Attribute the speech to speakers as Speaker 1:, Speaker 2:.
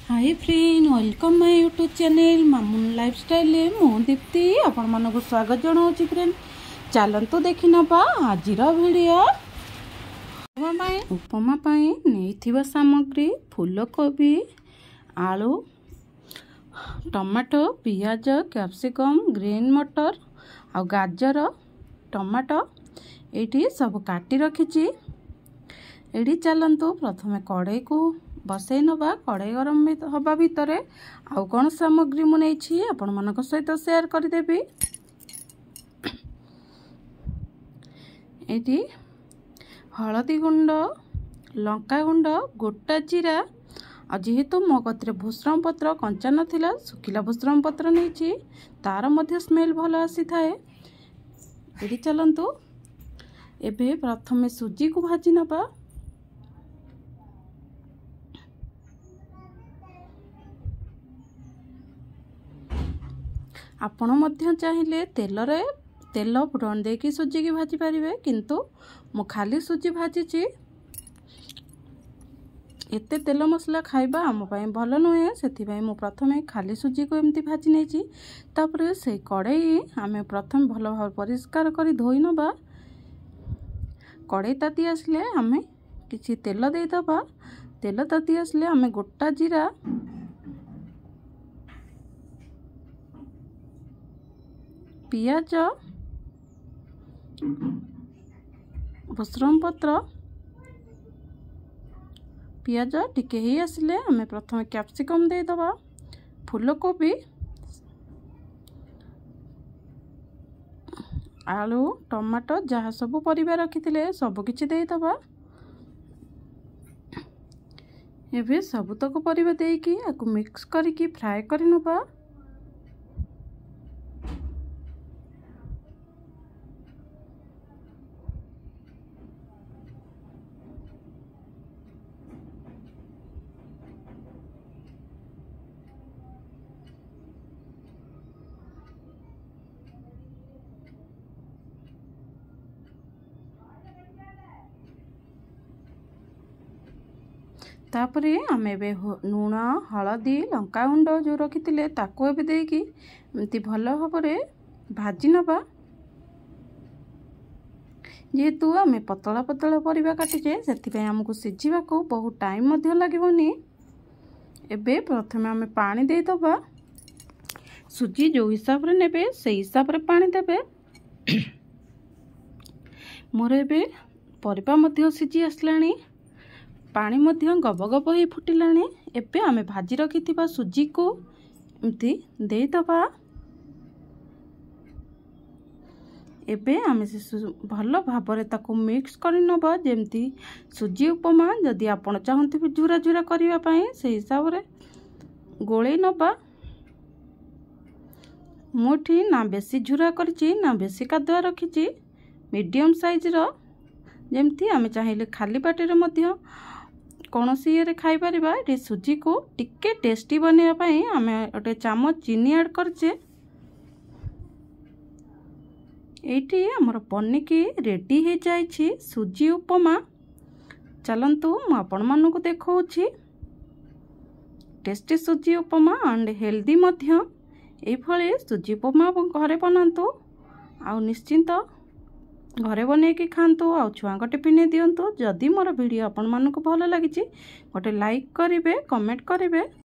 Speaker 1: Hi friend welcome my YouTube channel Mamun lifestyle मु दीप्ति आपण मानक स्वागत जनाऊँ फ्रेंड। चलतु देखि नबा आजिर वीडियो। उपमा नहीं सामग्री फूलकोबी आलू टमाटो पियाज कैप्सिकम ग्रीन मटर आ गाजर टमाटो ये सब काटी रखी। ये चलतु प्रथमे कड़ाई को बसई नवा। कड़ाई गरम हवा भितर आउ कौन सामग्री मुझे आपण मान सहित शेयर करदेवी। ये हलदी गुंड लंका गुंड गोटा जीरा आ जेहेतु मो कतिर भूसरम पत्र कंचा नाला सुखिला भूसरम पत्र नहीं तार मध्य स्मेल भल आसी थाए। ये चलतु एबे प्रथमे सुजी को भाजी नबा। आपण मध्य चाहिए तेल फुटन देकी सुजी की भाजी पारे किंतु मु खाली सुजी भाजी। एते तेल मसला खाइबा आम भल नुहे से मु प्रथमे खाली सुजी को एमती भाजी नहीं तापर से कड़ाई आम प्रथम भल भाव परिष्कार कर धोई नबा। कड़ाई ताती आसले आम किछि तेल देदबा। तेल ताती आसले आम गोटा जीरा पियाज भूसरम पत्र पियाज टिके ही आसले आम प्रथम कैप्सिकम देदबा। फूलकोबी आलू टमाटो जहाँ सब परिबा रखी सब किछि देदबा। एबे सबतक परिबा देकी आकु मिक्स करिकी फ्राए करि नबा। तापरे आम ए लुण हलदी लंका गुंड जो रखी ताको एबे देकी एमती भल भाव भाजी नबा। जेहेतु आम पतला पतला परिबा काटिचे से आमको सिझा को बहुत टाइम लगनी। एबे प्रथमे आम पानी देदबा। सुजी जो हिसाब रे नेबे से हिसाब रे पानी देबे। मोर एबे परिबा मध्य सिझी आसलानी पानी मध्य गब गब ही फुटिलानी। एबे आमे भाजी रखिथिबा सुजी को एमती देदबा। एबे आमे से भल भाव ताको मिक्स कर नबा जेमती सुजी उपमा जदि आपण चाहते झुरा झुरा करिवा पई से हिसाब रे गोले नबा। मुठी ना बेसी झुरा करची ना बेसी कादुआ रखिची मीडियम साइज रो जेमती आमे चाहिए खाली पाटे रे मध्य कौन सी ये खाई परिबा। ये सुजी को टिके टेस्टी बनवाई आम गोटे चामच चीनी ऐड करचे। ये आमर बनिकी रेडी हो जाइछि सुजी उपमा। चलंतु मु आपण मानकु देखौछि टेस्टी सुजी उपमा एंड हेल्दी मध्य। एभली सुजी उपमा घरे बनातु आ निश्चिंत घरे बनैकी खातु आ छुआ टिफिन दिंतु। जदि मोर वीडियो आपण मानकु भल लगी गोटे लाइक करेंगे कमेंट करेंगे।